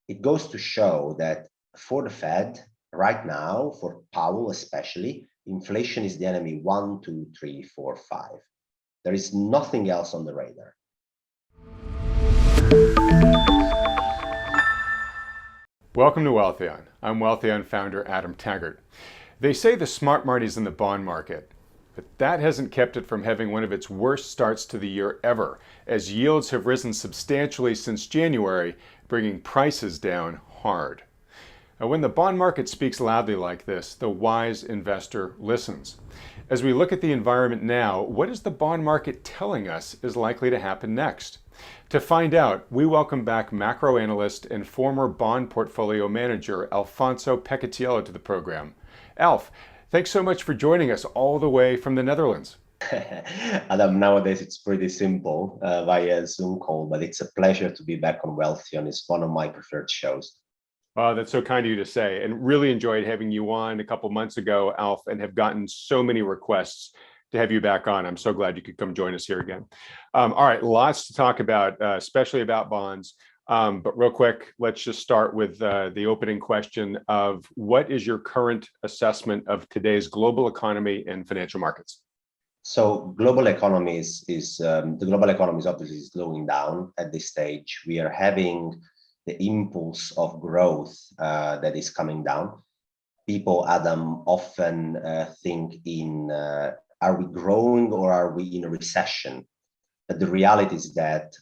It goes to show that for the Fed right now, for Powell especially, inflation is the enemy 1, 2, 3, 4, 5. There is nothing else on the radar. Welcome to Wealthion. I'm Wealthion founder Adam Taggart. They say the smart money's in the bond market, but that hasn't kept it from having one of its worst starts to the year ever, as yields have risen substantially since January, bringing prices down hard. Now, when the bond market speaks loudly like this, the wise investor listens. As we look at the environment now, what is the bond market telling us is likely to happen next? To find out, we welcome back macro analyst and former bond portfolio manager Alfonso Peccatiello to the program. Alf, thanks so much for joining us all the way from the Netherlands. Adam, nowadays it's pretty simple via Zoom call, but it's a pleasure to be back on Wealthion. It's one of my preferred shows. That's so kind of you to say, and really enjoyed having you on a couple months ago, Alf, and have gotten so many requests to have you back on. I'm so glad you could come join us here again. All right, lots to talk about, especially about bonds. But real quick, let's just start with the opening question of what is your current assessment of today's global economy and financial markets? So global economies the global economy is obviously slowing down at this stage. We are having the impulse of growth that is coming down. People, Adam, often think in are we growing or are we in a recession? But the reality is that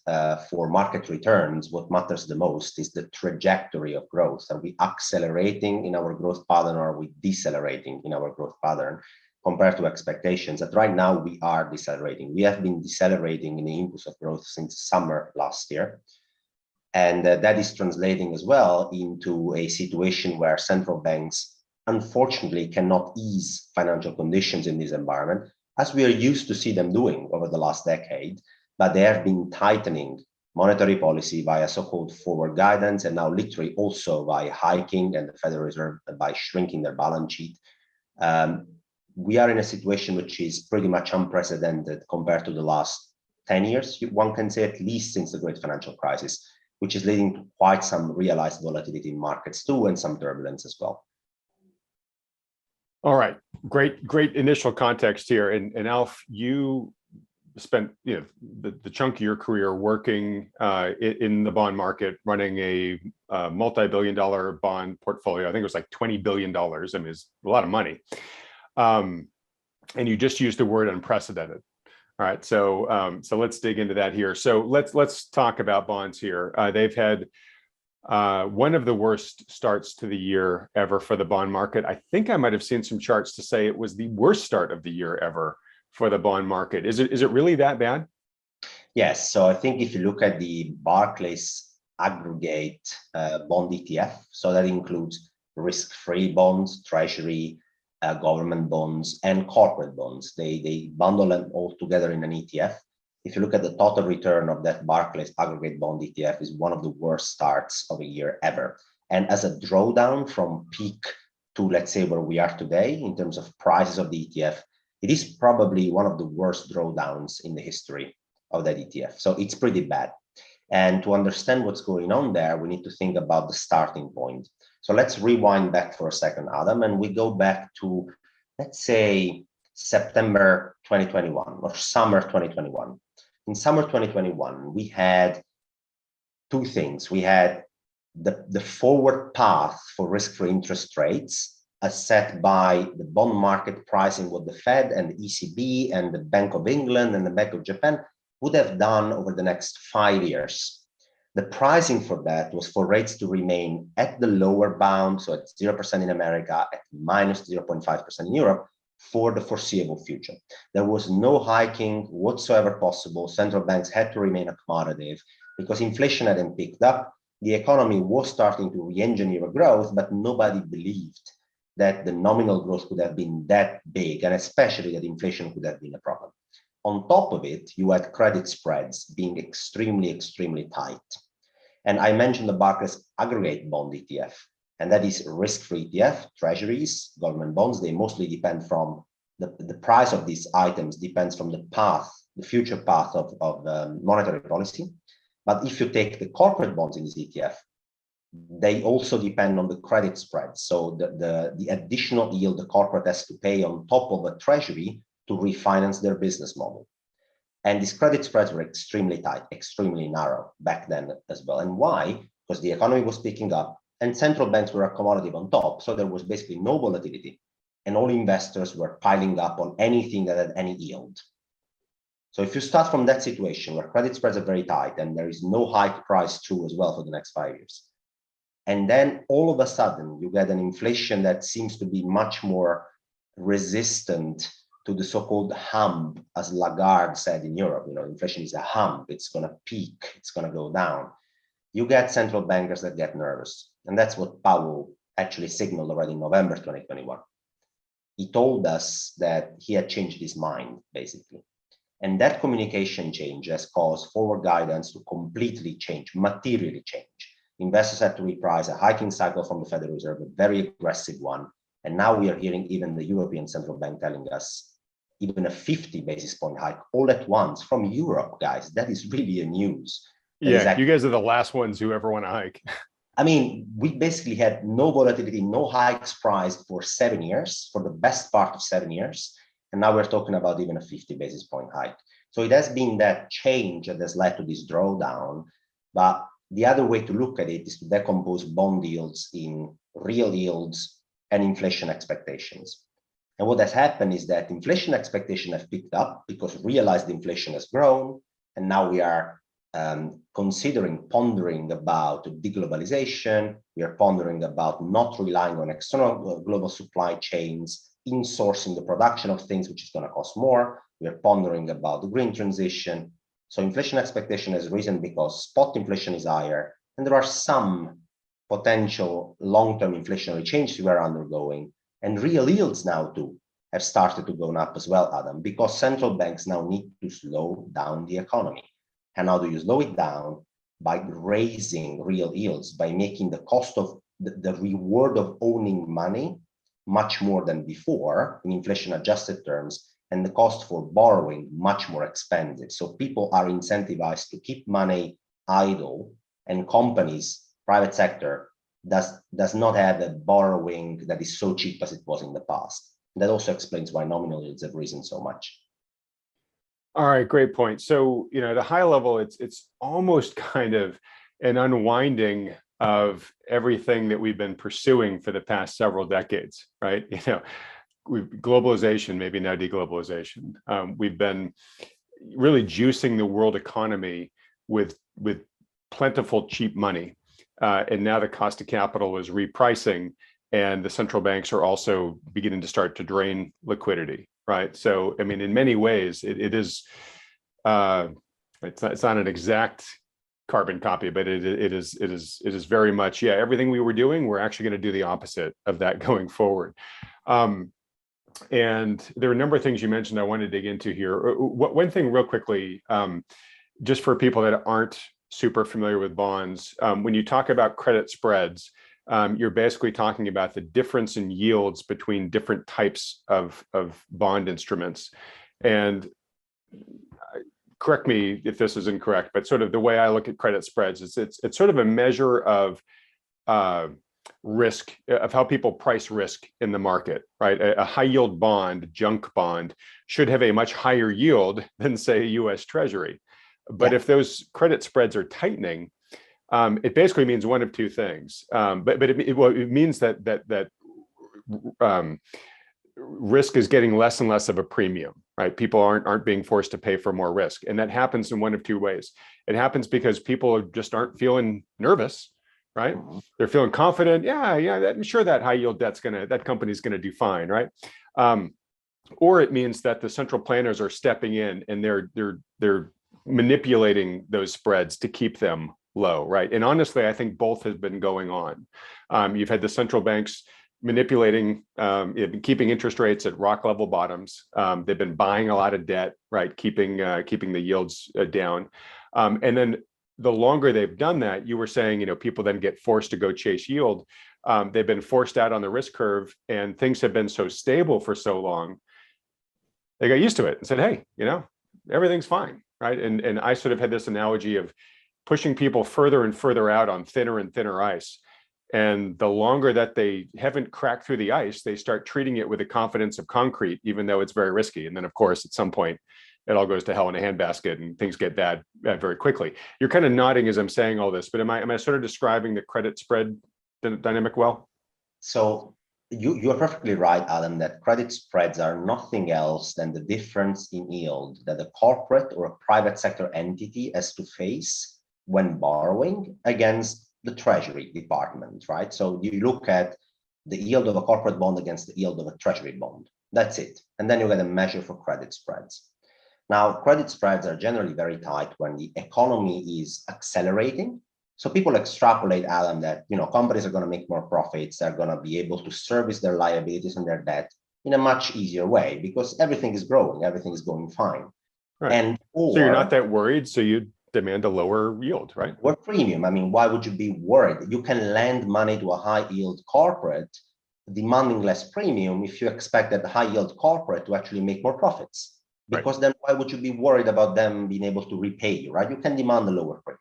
for market returns, what matters the most is the trajectory of growth. Are we accelerating in our growth pattern or are we decelerating in our growth pattern compared to expectations? That right now we are decelerating. We have been decelerating in the impulse of growth since summer last year. And that is translating as well into a situation where central banks unfortunately cannot ease financial conditions in this environment, as we are used to see them doing over the last decade, but they have been tightening monetary policy via so-called forward guidance, and now literally also by hiking and the Federal Reserve by shrinking their balance sheet. We are in a situation which is pretty much unprecedented compared to the last 10 years, one can say, at least since the great financial crisis, which is leading to quite some realized volatility in markets too, and some turbulence as well. All right, great initial context here. And Alf, you spent the chunk of your career working in the bond market, running a multi-billion-dollar bond portfolio. I think it was like $20 billion. I mean, it's a lot of money. And you just used the word unprecedented. All right, so let's dig into that here. So let's talk about bonds here. They've had one of the worst starts to the year ever for the bond market. I think I might have seen some charts to say it was the worst start of the year ever for the bond market. Is it really that bad? Yes. So I think if you look at the Barclays aggregate bond ETF, so that includes risk-free bonds, treasury, government bonds, and corporate bonds. They bundle them all together in an ETF. If you look at the total return of that Barclays aggregate bond ETF, is one of the worst starts of a year ever. And as a drawdown from peak to, let's say, where we are today in terms of prices of the ETF, it is probably one of the worst drawdowns in the history of that ETF. So it's pretty bad. And to understand what's going on there, we need to think about the starting point. So let's rewind back for a second, Adam, and we go back to, let's say, September 2021 or summer 2021. In summer 2021, we had two things. We had the forward path for risk-free interest rates as set by the bond market pricing what the Fed and the ECB and the Bank of England and the Bank of Japan would have done over the next 5 years. The pricing for that was for rates to remain at the lower bound, so at 0% in America, at minus 0.5% in Europe, for the foreseeable future. There was no hiking whatsoever possible. Central banks had to remain accommodative because inflation hadn't picked up. The economy was starting to re-engineer growth, but nobody believed that the nominal growth could have been that big, and especially that inflation could have been a problem. On top of it, you had credit spreads being extremely, extremely tight. And I mentioned the Barclays aggregate bond ETF, and that is risk-free ETF, treasuries, government bonds. They mostly depend from the price of these items depends from the path, the future path of monetary policy. But if you take the corporate bonds in this ETF, they also depend on the credit spread. So the additional yield the corporate has to pay on top of a treasury to refinance their business model. And these credit spreads were extremely tight, extremely narrow back then as well. And why? Because the economy was picking up and central banks were accommodative on top. So there was basically no volatility and all investors were piling up on anything that had any yield. So if you start from that situation where credit spreads are very tight and there is no hike price through as well for the next 5 years, and then all of a sudden you get an inflation that seems to be much more resistant to the so-called hump, as Lagarde said in Europe, inflation is a hump, it's going to peak, it's going to go down. You get central bankers that get nervous. And that's what Powell actually signaled already in November 2021. He told us that he had changed his mind, basically. And that communication change has caused forward guidance to completely change, materially change. Investors had to reprice a hiking cycle from the Federal Reserve, a very aggressive one. And now we are hearing even the European Central Bank telling us even a 50 basis point hike all at once from Europe, guys. That is really a news. Yeah, you guys are the last ones who ever want to hike. I mean, we basically had no volatility, no hikes priced for 7 years, for the best part of 7 years. And now we're talking about even a 50 basis point hike. So it has been that change that has led to this drawdown. But the other way to look at it is to decompose bond yields in real yields and inflation expectations. And what has happened is that inflation expectations have picked up because realized inflation has grown. And now we are pondering about deglobalization. We are pondering about not relying on external global supply chains, insourcing the production of things, which is going to cost more. We are pondering about the green transition. So inflation expectation has risen because spot inflation is higher. And there are some potential long-term inflationary changes we are undergoing. And real yields now too have started to go up as well, Adam, because central banks now need to slow down the economy. And how do you slow it down? By raising real yields, by making the cost of the reward of owning money much more than before in inflation adjusted terms, and the cost for borrowing much more expensive. So people are incentivized to keep money idle, and companies, private sector, does not have a borrowing that is so cheap as it was in the past. And that also explains why nominal yields have risen so much. All right, great point. So, at a high level, it's almost kind of an unwinding of everything that we've been pursuing for the past several decades, right? Globalization, maybe now deglobalization. We've been really juicing the world economy with plentiful, cheap money. And now the cost of capital is repricing, and the central banks are also beginning to start to drain liquidity, right? So, I mean, in many ways, it is, it's not an exact carbon copy, but it is very much, everything we were doing, we're actually going to do the opposite of that going forward. And there are a number of things you mentioned I want to dig into here. One thing real quickly, just for people that aren't super familiar with bonds, when you talk about credit spreads, you're basically talking about the difference in yields between different types of bond instruments. And correct me if this is incorrect, but sort of the way I look at credit spreads is it's sort of a measure of risk, of how people price risk in the market, right? A high yield bond, junk bond, should have a much higher yield than, say, a US Treasury. But if those credit spreads are tightening, it basically means one of two things. But it means that risk is getting less and less of a premium, right? People aren't being forced to pay for more risk, and that happens in one of two ways. It happens because people just aren't feeling nervous, right? They're feeling confident. I'm sure that high yield that company's gonna do fine, right? Or it means that the central planners are stepping in and they're manipulating those spreads to keep them low, right? And honestly, I think both have been going on. You've had the central banks manipulating, keeping interest rates at rock level bottoms. They've been buying a lot of debt, right? Keeping the yields down. And then the longer they've done that, you were saying, people then get forced to go chase yield. They've been forced out on the risk curve, and things have been so stable for so long, they got used to it and said, hey, everything's fine, right? And I sort of had this analogy of pushing people further and further out on thinner and thinner ice. And the longer that they haven't cracked through the ice, they start treating it with the confidence of concrete, even though it's very risky. And then, of course, at some point, it all goes to hell in a handbasket and things get bad very quickly. You're kind of nodding as I'm saying all this, but am I sort of describing the credit spread dynamic well? So you are perfectly right, Adam, that credit spreads are nothing else than the difference in yield that a corporate or a private sector entity has to face when borrowing against the Treasury Department, right? So you look at the yield of a corporate bond against the yield of a Treasury bond. That's it. And then you get a measure for credit spreads. Now, credit spreads are generally very tight when the economy is accelerating. So people extrapolate, Adam, that companies are going to make more profits. They're going to be able to service their liabilities and their debt in a much easier way because everything is growing, everything is going fine. Right. So you're not that worried. So you demand a lower yield, right? Or premium. I mean, why would you be worried? You can lend money to a high yield corporate demanding less premium if you expect that the high yield corporate to actually make more profits. Because then why would you be worried about them being able to repay you, right? You can demand a lower premium.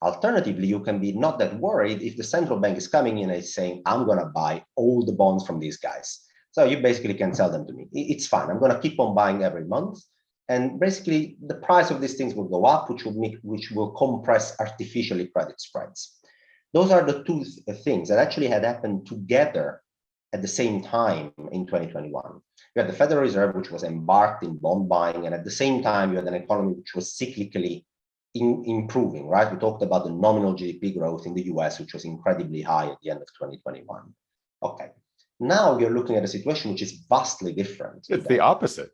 Alternatively, you can be not that worried if the central bank is coming in and is saying, I'm going to buy all the bonds from these guys. So you basically can sell them to me. It's fine. I'm going to keep on buying every month. And basically, the price of these things will go up, which will compress artificially credit spreads. Those are the two things that actually had happened together at the same time in 2021. You had the Federal Reserve, which was embarked in bond buying, and at the same time, you had an economy which was cyclically improving, right? We talked about the nominal GDP growth in the US, which was incredibly high at the end of 2021. Okay, now you're looking at a situation which is vastly different. It's the opposite.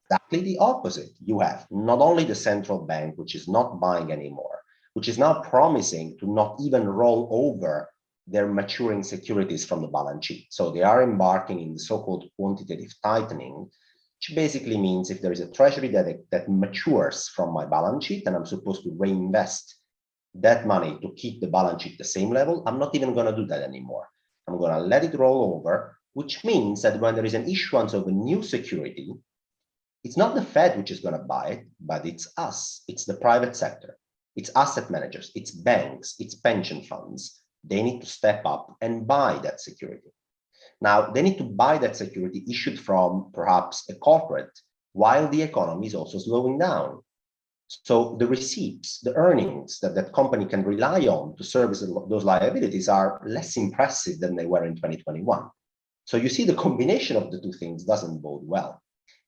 Exactly the opposite. You have not only the central bank, which is not buying anymore, which is now promising to not even roll over their maturing securities from the balance sheet. So they are embarking in the so-called quantitative tightening, which basically means if there is a treasury that matures from my balance sheet and I'm supposed to reinvest that money to keep the balance sheet the same level, I'm not even going to do that anymore. I'm going to let it roll over, which means that when there is an issuance of a new security, it's not the Fed which is going to buy it, but it's us. It's the private sector. It's asset managers. It's banks. It's pension funds. They need to step up and buy that security. Now, they need to buy that security issued from perhaps a corporate while the economy is also slowing down. So the receipts, the earnings that that company can rely on to service those liabilities are less impressive than they were in 2021. So you see the combination of the two things doesn't bode well,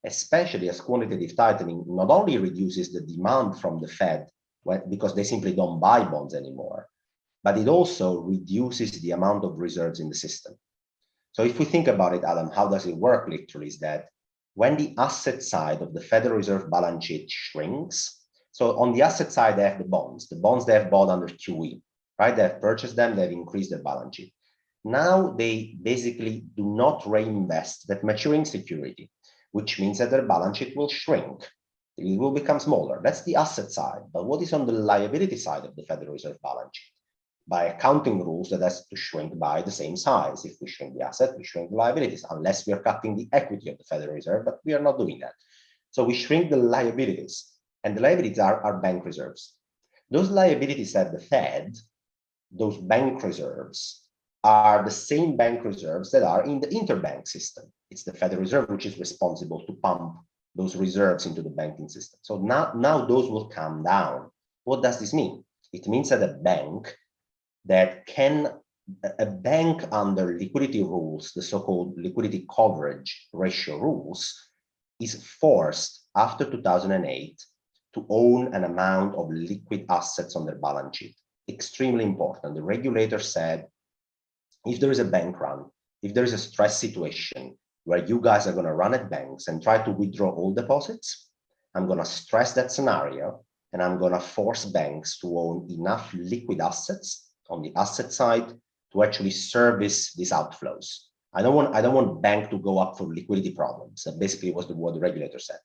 especially as quantitative tightening not only reduces the demand from the Fed because they simply don't buy bonds anymore, but it also reduces the amount of reserves in the system. So if we think about it, Adam, how does it work literally is that when the asset side of the Federal Reserve balance sheet shrinks, so on the asset side, they have the bonds they have bought under QE, right? They have purchased them, they've increased their balance sheet. Now they basically do not reinvest that maturing security, which means that their balance sheet will shrink. It will become smaller. That's the asset side. But what is on the liability side of the Federal Reserve balance sheet? By accounting rules, that has to shrink by the same size. If we shrink the asset, we shrink the liabilities, unless we are cutting the equity of the Federal Reserve, but we are not doing that. So we shrink the liabilities, and the liabilities are bank reserves. Those liabilities at the Fed, those bank reserves, are the same bank reserves that are in the interbank system. It's the Federal Reserve which is responsible to pump those reserves into the banking system. So now those will come down. What does this mean? It means that a bank under liquidity rules, the so-called liquidity coverage ratio rules, is forced after 2008 to own an amount of liquid assets on their balance sheet. Extremely important. The regulator said, if there is a bank run, if there is a stress situation where you guys are going to run at banks and try to withdraw all deposits, I'm going to stress that scenario and I'm going to force banks to own enough liquid assets on the asset side to actually service these outflows. I don't want bank to go up for liquidity problems. That basically was what the regulator said.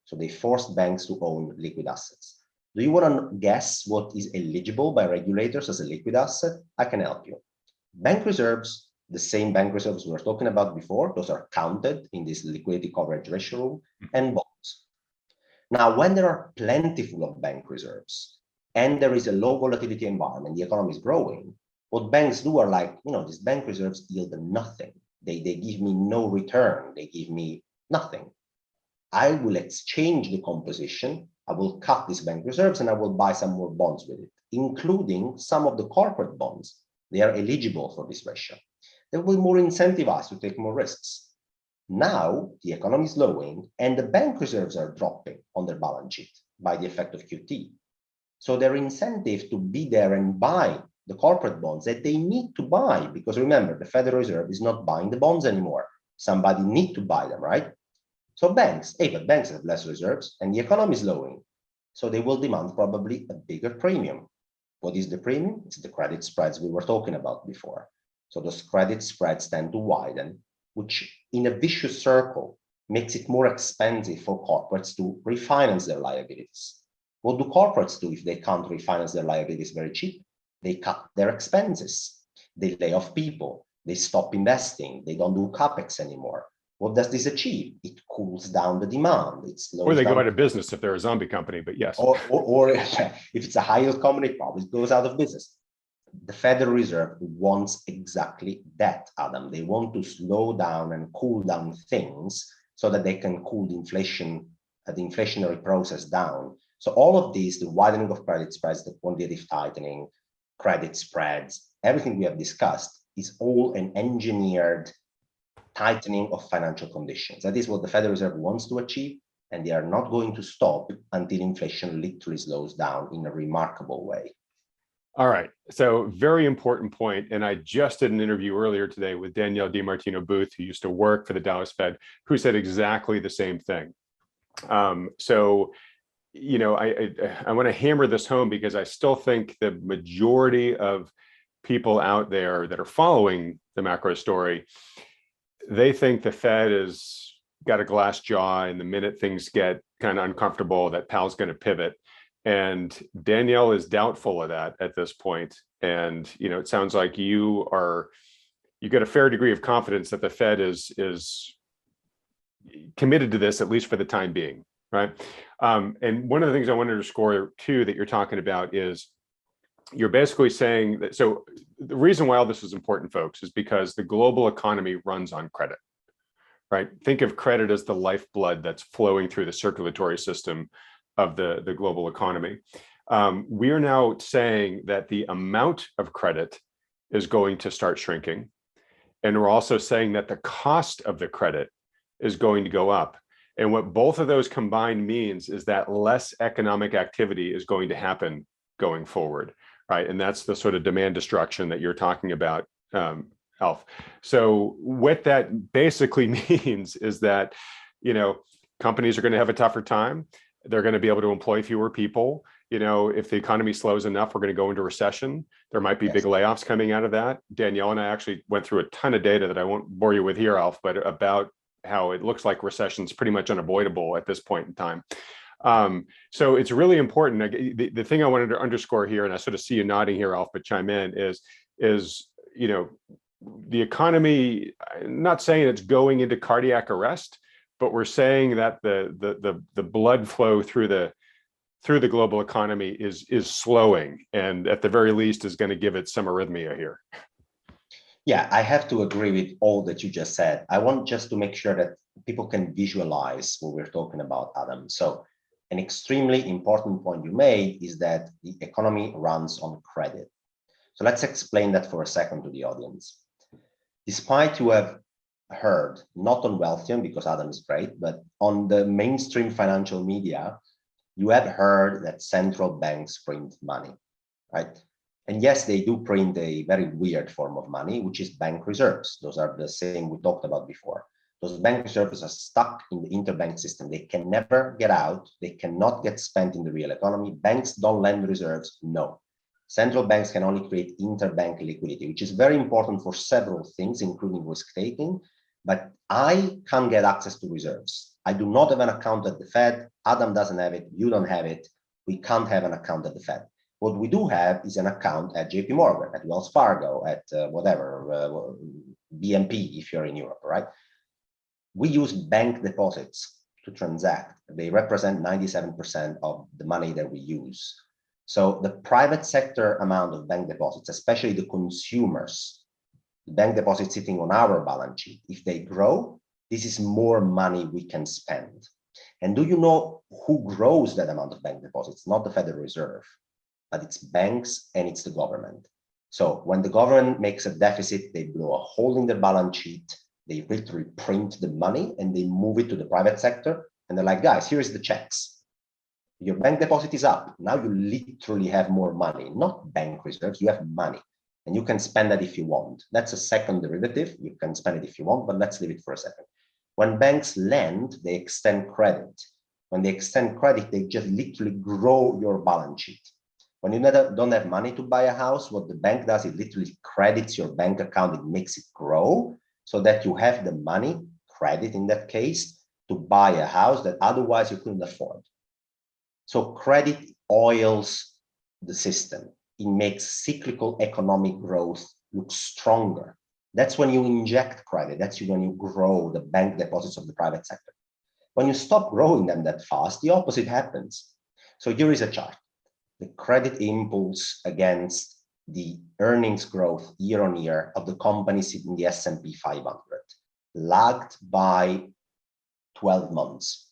So they forced banks to own liquid assets. Do you want to guess what is eligible by regulators as a liquid asset? I can help you. Bank reserves, the same bank reserves we were talking about before, those are counted in this liquidity coverage ratio rule, and bonds. Now, when there are plentiful of bank reserves, and there is a low volatility environment, the economy is growing, What banks do are like, these bank reserves yield nothing. They give me no return. They give me nothing. I will exchange the composition. I will cut these bank reserves and I will buy some more bonds with it, including some of the corporate bonds. They are eligible for this ratio. They will be more incentivized to take more risks. Now the economy is slowing and the bank reserves are dropping on their balance sheet by the effect of QT. So their incentive to be there and buy the corporate bonds that they need to buy, because remember, the Federal Reserve is not buying the bonds anymore. Somebody needs to buy them, right? So banks have less reserves and the economy is slowing. So they will demand probably a bigger premium. What is the premium? It's the credit spreads we were talking about before. So those credit spreads tend to widen, which in a vicious circle makes it more expensive for corporates to refinance their liabilities. What do corporates do if they can't refinance their liabilities very cheap? They cut their expenses. They lay off people. They stop investing. They don't do capex anymore. What does this achieve? It cools down the demand. It slows or they down. go out of business if they're a zombie company, but yes. Or if it's a high-yield company, it probably goes out of business. The Federal Reserve wants exactly that, Adam. They want to slow down and cool down things so that they can cool the inflationary process down. So all of these, the widening of credit spreads, the quantitative tightening, credit spreads, everything we have discussed is all an engineered tightening of financial conditions. That is what the Federal Reserve wants to achieve, and they are not going to stop until inflation literally slows down in a remarkable way. All right, so very important point. And I just did an interview earlier today with Danielle DiMartino Booth, who used to work for the Dallas Fed, who said exactly the same thing. I want to hammer this home because I still think the majority of people out there that are following the macro story, they think the Fed has got a glass jaw, and the minute things get kind of uncomfortable, that Powell's going to pivot. And Danielle is doubtful of that at this point. And it sounds like you get a fair degree of confidence that the Fed is committed to this, at least for the time being, right? And one of the things I want to underscore too that you're talking about is you're basically saying that. So the reason why all this is important, folks, is because the global economy runs on credit, right? Think of credit as the lifeblood that's flowing through the circulatory system of the global economy. We are now saying that the amount of credit is going to start shrinking. And we're also saying that the cost of the credit is going to go up. And what both of those combined means is that less economic activity is going to happen going forward, right? And that's the sort of demand destruction that you're talking about, Alf. So what that basically means is that, companies are going to have a tougher time. They're going to be able to employ fewer people. If the economy slows enough, we're going to go into recession. There might be big layoffs coming out of that. Danielle and I actually went through a ton of data that I won't bore you with here, Alf, but about how it looks like recession's pretty much unavoidable at this point in time. So it's really important. The thing I wanted to underscore here, and I sort of see you nodding here, Alf, but chime in, is the economy, not saying it's going into cardiac arrest, but we're saying that the blood flow through the global economy is slowing, and at the very least is going to give it some arrhythmia here. Yeah, I have to agree with all that you just said. I want just to make sure that people can visualize what we're talking about, Adam. So an extremely important point you made is that the economy runs on credit. So let's explain that for a second to the audience. Despite you have heard, not on Wealthion, because Adam is great, but on the mainstream financial media, you have heard that central banks print money, right? And yes, they do print a very weird form of money, which is bank reserves. Those are the same we talked about before. Those bank reserves are stuck in the interbank system. They can never get out. They cannot get spent in the real economy. Banks don't lend reserves, no. Central banks can only create interbank liquidity, which is very important for several things, including risk-taking. But I can't get access to reserves. I do not have an account at the Fed. Adam doesn't have it. You don't have it. We can't have an account at the Fed. What we do have is an account at JP Morgan, at Wells Fargo, at BNP if you're in Europe, right? We use bank deposits to transact. They represent 97% of the money that we use. So the private sector amount of bank deposits, especially the consumers, the bank deposits sitting on our balance sheet, if they grow, this is more money we can spend. And do you know who grows that amount of bank deposits? Not the Federal Reserve, but it's banks and it's the government. So when the government makes a deficit, they blow a hole in their balance sheet, they literally print the money and they move it to the private sector. And they're like, guys, here's the checks. Your bank deposit is up. Now you literally have more money, not bank reserves, you have money. And you can spend that if you want. That's a second derivative. You can spend it if you want, but let's leave it for a second. When banks lend, they extend credit. When they extend credit, they just literally grow your balance sheet. When you don't have money to buy a house, what the bank does, it literally credits your bank account, it makes it grow so that you have the money, credit in that case, to buy a house that otherwise you couldn't afford. So credit oils the system. It makes cyclical economic growth look stronger. That's when you inject credit. That's when you grow the bank deposits of the private sector. When you stop growing them that fast, the opposite happens. So here is a chart. The credit impulse against the earnings growth year on year of the companies in the S&P 500, lagged by 12 months.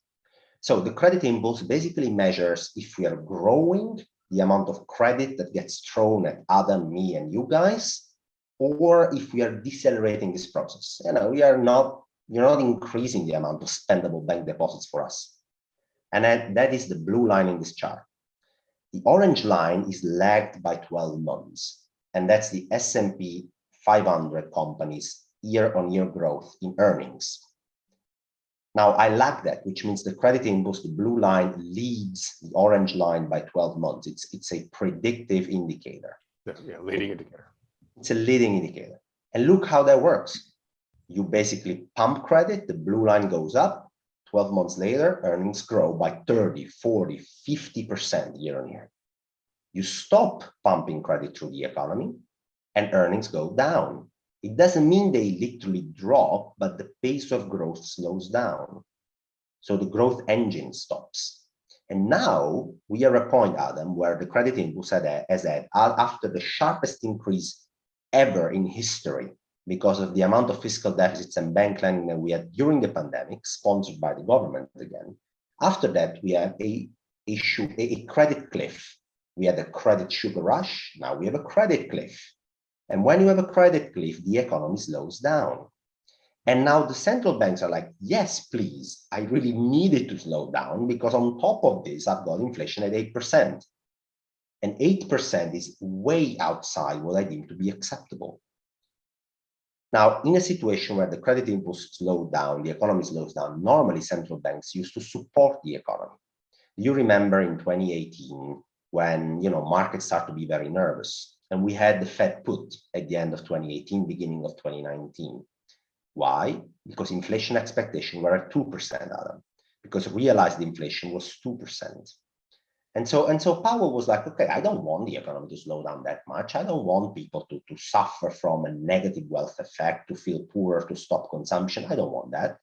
So the credit impulse basically measures if we are growing the amount of credit that gets thrown at Adam, me, and you guys, or if we are decelerating this process. You're not increasing the amount of spendable bank deposits for us. And that is the blue line in this chart. The orange line is lagged by 12 months, and that's the S&P 500 companies' year-on-year growth in earnings. Now, I lag that, which means the credit impulse, the blue line, leads the orange line by 12 months. It's a predictive indicator. Yeah, leading indicator. It's a leading indicator. And look how that works. You basically pump credit, the blue line goes up. 12 months later, earnings grow by 30, 40, 50% year on year. You stop pumping credit through the economy and earnings go down. It doesn't mean they literally drop, but the pace of growth slows down. So the growth engine stops. And now we are at a point, Adam, where the credit impulse has had, after the sharpest increase ever in history, because of the amount of fiscal deficits and bank lending that we had during the pandemic, sponsored by the government again. After that, we have a credit cliff. We had a credit sugar rush. Now we have a credit cliff. And when you have a credit cliff, the economy slows down. And now the central banks are like, yes, please, I really need it to slow down because on top of this, I've got inflation at 8%. And 8% is way outside what I deem to be acceptable. Now, in a situation where the credit impulse slowed down, the economy slows down, normally central banks used to support the economy. You remember in 2018, when markets start to be very nervous, and we had the Fed put at the end of 2018, beginning of 2019. Why? Because inflation expectations were at 2%, Adam, because realized inflation was 2%. And so Powell was like, okay, I don't want the economy to slow down that much. I don't want people to suffer from a negative wealth effect, to feel poorer, to stop consumption. I don't want that.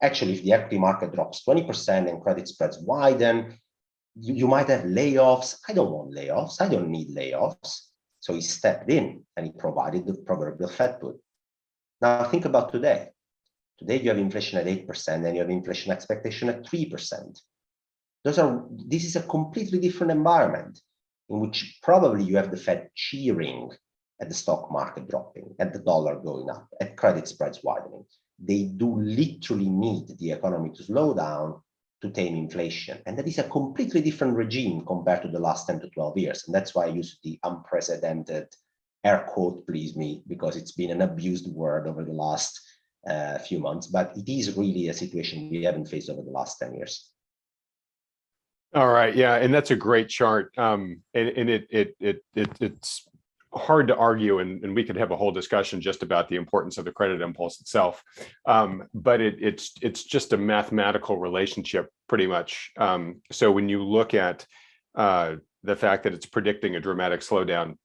Actually, if the equity market drops 20% and credit spreads widen, you might have layoffs. I don't want layoffs. I don't need layoffs. So he stepped in and he provided the proverbial Fed put. Now think about today. Today you have inflation at 8% and you have inflation expectation at 3%. This is a completely different environment in which probably you have the Fed cheering at the stock market dropping, at the dollar going up, at credit spreads widening. They do literally need the economy to slow down to tame inflation. And that is a completely different regime compared to the last 10 to 12 years. And that's why I use the unprecedented air quote, please me, because it's been an abused word over the last few months, but it is really a situation we haven't faced over the last 10 years. All right, yeah, and that's a great chart, and it's hard to argue, and we could have a whole discussion just about the importance of the credit impulse itself, but it's just a mathematical relationship, pretty much. So when you look at the fact that it's predicting a dramatic slowdown,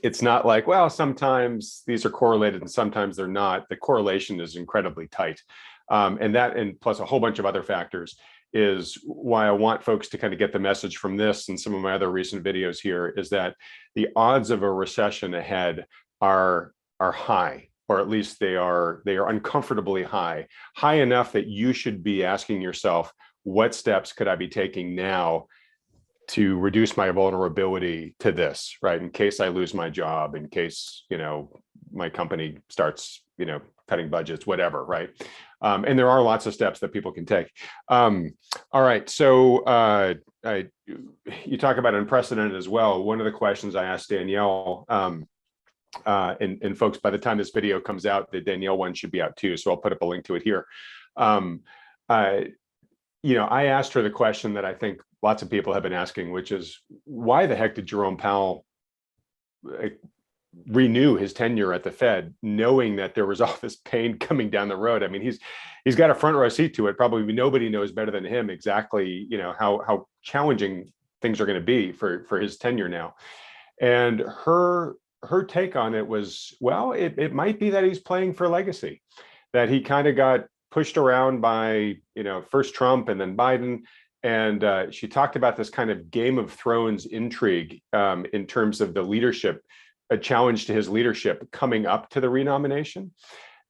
it's not like, well, sometimes these are correlated and sometimes they're not. The correlation is incredibly tight, and plus a whole bunch of other factors. is why I want folks to kind of get the message from this and some of my other recent videos here, is that the odds of a recession ahead are high, or at least they are uncomfortably high enough that you should be asking yourself, what steps could I be taking now to reduce my vulnerability to this, right? In case I lose my job, in case, my company starts, cutting budgets, whatever, right? And there are lots of steps that people can take. All right, so you talk about unprecedented as well. One of the questions I asked Danielle, and folks, by the time this video comes out, the Danielle one should be out too, so I'll put up a link to it here. I asked her the question that I think lots of people have been asking, which is, why the heck did Jerome Powell renew his tenure at the Fed, knowing that there was all this pain coming down the road? I mean, he's got a front row seat to it. Probably nobody knows better than him exactly, how challenging things are going to be for his tenure now. And her take on it was, well, it might be that he's playing for legacy, that he kind of got pushed around by, first Trump and then Biden. And she talked about this kind of Game of Thrones intrigue in terms of the leadership, a challenge to his leadership coming up to the renomination.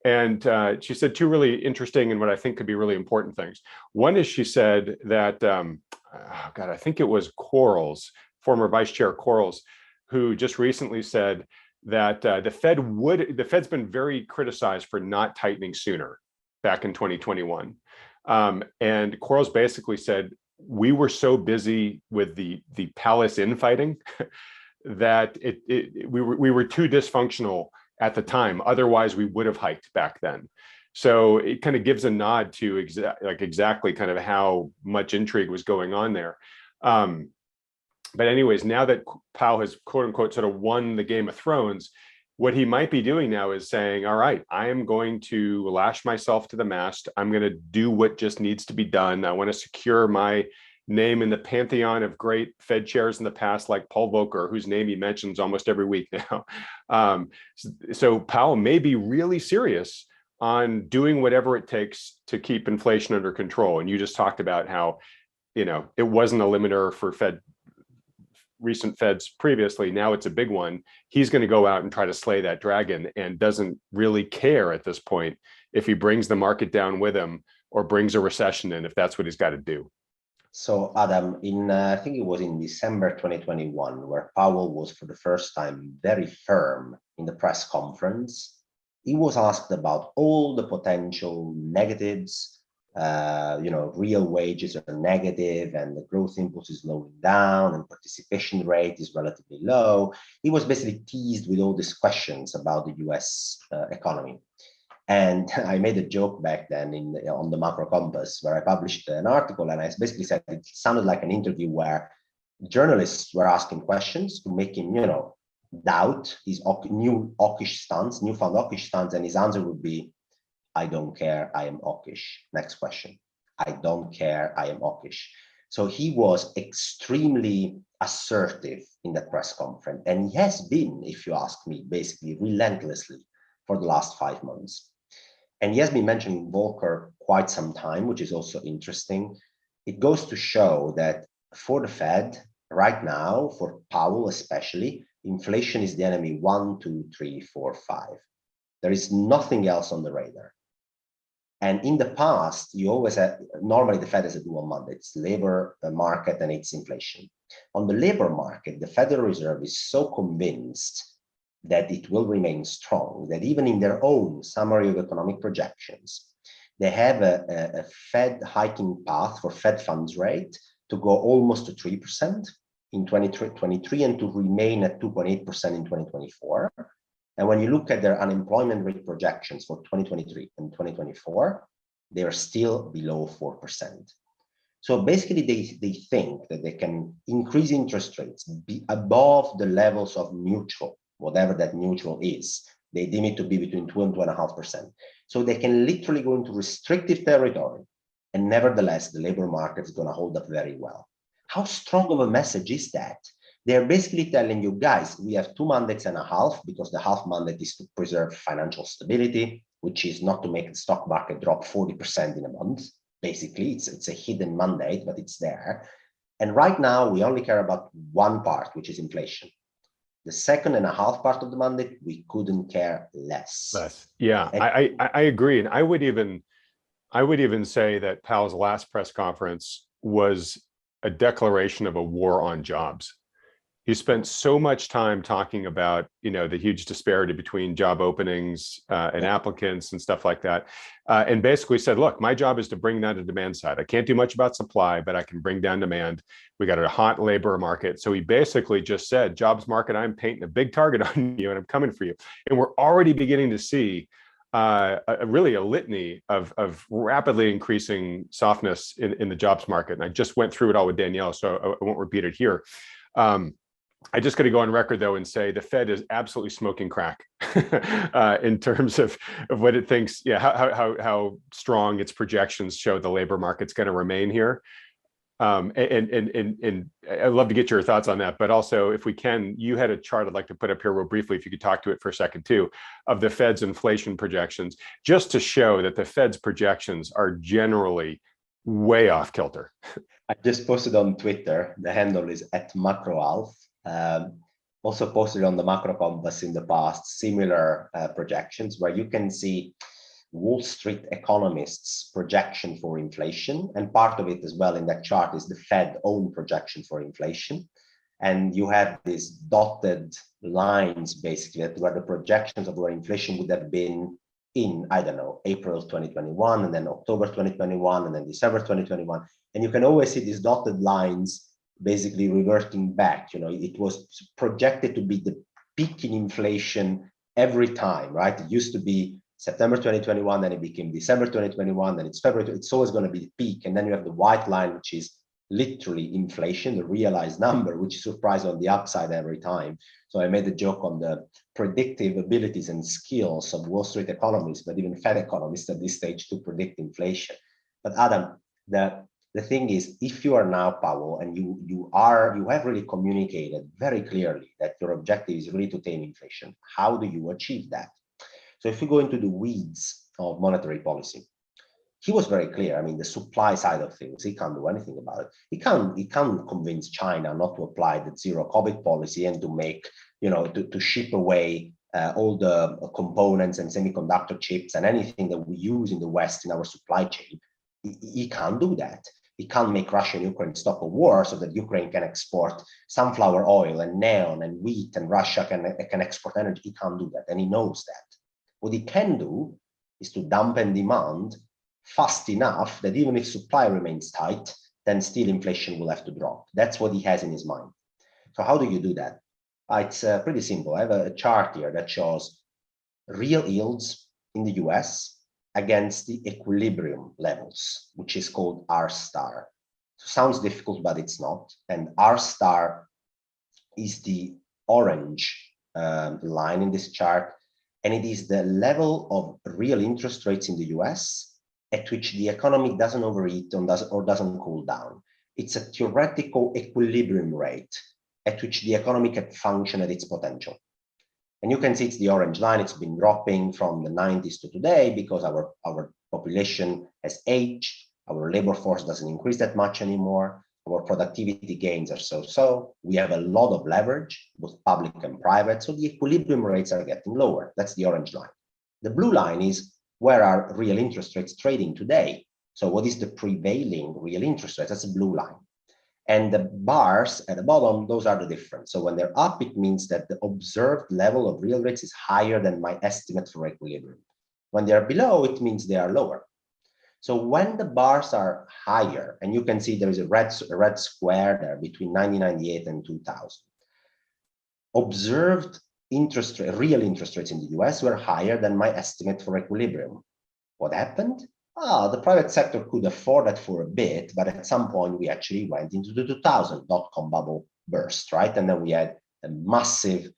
And she said two really interesting and what I think could be really important things. One is, she said that, I think it was Quarles, former Vice Chair Quarles, who just recently said that the Fed's been very criticized for not tightening sooner back in 2021. And Quarles basically said, we were so busy with the palace infighting that we were too dysfunctional at the time. Otherwise, we would have hiked back then. So it kind of gives a nod to exactly kind of how much intrigue was going on there. But anyways, now that Powell has, quote unquote, sort of won the Game of Thrones, what he might be doing now is saying, all right, I am going to lash myself to the mast. I'm going to do what just needs to be done. I want to secure my name in the pantheon of great Fed chairs in the past, like Paul Volcker, whose name he mentions almost every week now. So Powell may be really serious on doing whatever it takes to keep inflation under control. And you just talked about how, it wasn't a limiter for recent Feds previously. Now it's a big one. He's going to go out and try to slay that dragon, and doesn't really care at this point if he brings the market down with him or brings a recession in, if that's what he's got to do. So Adam, I think it was in December 2021, where Powell was for the first time very firm in the press conference. He was asked about all the potential negatives. Real wages are negative and the growth input is slowing down and participation rate is relatively low. He was basically teased with all these questions about the US economy. And I made a joke back then on the Macro Compass, where I published an article, and I basically said it sounded like an interview where journalists were asking questions to make him, doubt his newfound hawkish stance, and his answer would be, I don't care, I am hawkish. Next question. I don't care, I am hawkish. So he was extremely assertive in that press conference. And he has been, if you ask me, basically relentlessly for the last 5 months. And he has been mentioning Volcker quite some time, which is also interesting. It goes to show that for the Fed right now, for Powell especially, inflation is the enemy 1, 2, 3, 4, 5. There is nothing else on the radar. And in the past, you always had, normally the Fed has a dual mandate, it's labor market and it's inflation. On the labor market, the Federal Reserve is so convinced that it will remain strong, that even in their own summary of economic projections, they have a Fed hiking path for Fed funds rate to go almost to 3% in 2023 and to remain at 2.8% in 2024. And when you look at their unemployment rate projections for 2023 and 2024, they are still below 4%. So basically, they think that they can increase interest rates be above the levels of neutral, whatever that neutral is. They deem it to be between 2 and 2.5%. So they can literally go into restrictive territory. And nevertheless, the labor market is going to hold up very well. How strong of a message is that? They're basically telling you, guys, we have 2 mandates and a half, because the half mandate is to preserve financial stability, which is not to make the stock market drop 40% in a month. basically. It's a hidden mandate, but it's there. And right now, we only care about one part, which is inflation. The second and a half part of the mandate, we couldn't care less. Yeah, I agree. And I would even say that Powell's last press conference was a declaration of a war on jobs. He spent so much time talking about, the huge disparity between job openings and applicants and stuff like that, and basically said, look, my job is to bring down the demand side. I can't do much about supply, but I can bring down demand. We got a hot labor market. So he basically just said, jobs market, I'm painting a big target on you and I'm coming for you. And we're already beginning to see really a litany of rapidly increasing softness in the jobs market. And I just went through it all with Danielle, so I won't repeat it here. I just got to go on record, though, and say the Fed is absolutely smoking crack in terms of what it thinks, how strong its projections show the labor market's going to remain here. And I'd love to get your thoughts on that. But also, if we can, you had a chart I'd like to put up here real briefly, if you could talk to it for a second, too, of the Fed's inflation projections, just to show that the Fed's projections are generally way off kilter. I just posted on Twitter. The handle is @MacroAlf. Also posted on the Macro Compass in the past, similar projections where you can see Wall Street economists' projection for inflation. And part of it as well in that chart is the Fed own projection for inflation. And you have these dotted lines basically where the projections of where inflation would have been in, I don't know, April 2021, and then October 2021, and then December 2021. And you can always see these dotted lines basically reverting back. It was projected to be the peak in inflation every time, right? It used to be September 2021, then it became December 2021, then it's February. It's always going to be the peak. And then you have the white line, which is literally inflation, the realized number, which surprises on the upside every time. So I made a joke on the predictive abilities and skills of Wall Street economists, but even Fed economists at this stage to predict inflation. But Adam, the thing is, if you are now Powell and you have really communicated very clearly that your objective is really to tame inflation, how do you achieve that? So if you go into the weeds of monetary policy, he was very clear. I mean, the supply side of things, he can't do anything about it. He can't convince China not to apply the zero COVID policy and to make, to ship away all the components and semiconductor chips and anything that we use in the West in our supply chain. He can't do that. He can't make Russia and Ukraine stop a war so that Ukraine can export sunflower oil and neon and wheat, and Russia can export energy. He can't do that, and he knows that. What he can do is to dampen demand fast enough that even if supply remains tight, then still inflation will have to drop. That's what he has in his mind. So how do you do that? It's pretty simple. I have a chart here that shows real yields in the US against the equilibrium levels, which is called R star. So sounds difficult, but it's not. And R star is the orange line in this chart, and it is the level of real interest rates in the US at which the economy doesn't overheat or doesn't cool down. It's a theoretical equilibrium rate at which the economy can function at its potential. And you can see it's the orange line. It's been dropping from the 90s to today because our population has aged, our labor force doesn't increase that much anymore, our productivity gains are so. We have a lot of leverage, both public and private, so the equilibrium rates are getting lower. That's the orange line. The blue line is where are real interest rates trading today? So what is the prevailing real interest rate? That's the blue line. And the bars at the bottom, those are the difference. So when they're up, it means that the observed level of real rates is higher than my estimate for equilibrium. When they're below, it means they are lower. So when the bars are higher, and you can see there is a red square there between 1998 and 2000, observed real interest rates in the US were higher than my estimate for equilibrium. What happened? The private sector could afford that for a bit, but at some point we actually went into the 2000 dot-com bubble burst, right? And then we had a massive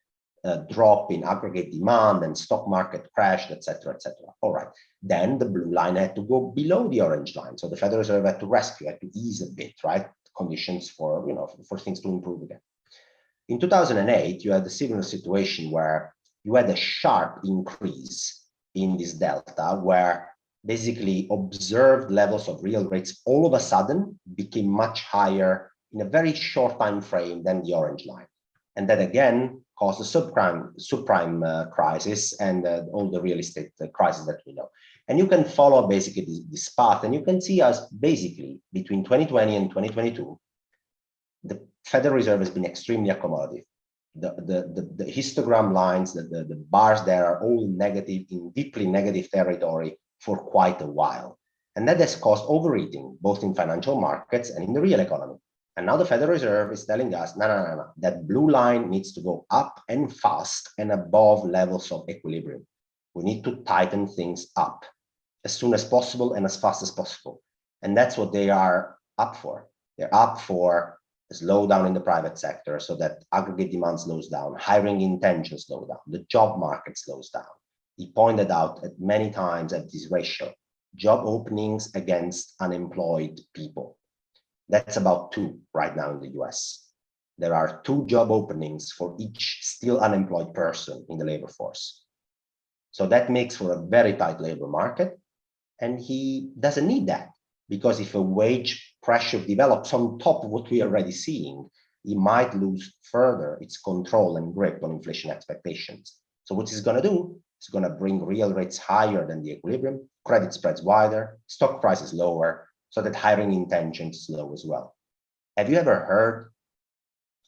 drop in aggregate demand and stock market crashed, et cetera, et cetera. All right. Then the blue line had to go below the orange line. So the Federal Reserve had to rescue, had to ease a bit, right? Conditions for, for things to improve again. In 2008, you had a similar situation where you had a sharp increase in this delta where basically observed levels of real rates all of a sudden became much higher in a very short time frame than the orange line. And that again caused the subprime crisis and all the real estate crisis that we know. And you can follow basically this path, and you can see us basically between 2020 and 2022, the Federal Reserve has been extremely accommodative. The histogram lines, the bars there are all negative, in deeply negative territory for quite a while. And that has caused overeating, both in financial markets and in the real economy. And now the Federal Reserve is telling us, no, that blue line needs to go up and fast and above levels of equilibrium. We need to tighten things up as soon as possible and as fast as possible. And that's what they are up for. They're up for a slowdown in the private sector so that aggregate demand slows down, hiring intention slows down, the job market slows down. He pointed out at many times at this ratio, job openings against unemployed people. That's about 2 right now in the US. There are 2 job openings for each still unemployed person in the labor force. So that makes for a very tight labor market. And he doesn't need that, because if a wage pressure develops on top of what we are already seeing, he might lose further its control and grip on inflation expectations. So what he's going to do is going to bring real rates higher than the equilibrium, credit spreads wider, stock prices lower, so that hiring intention is low as well. Have you ever heard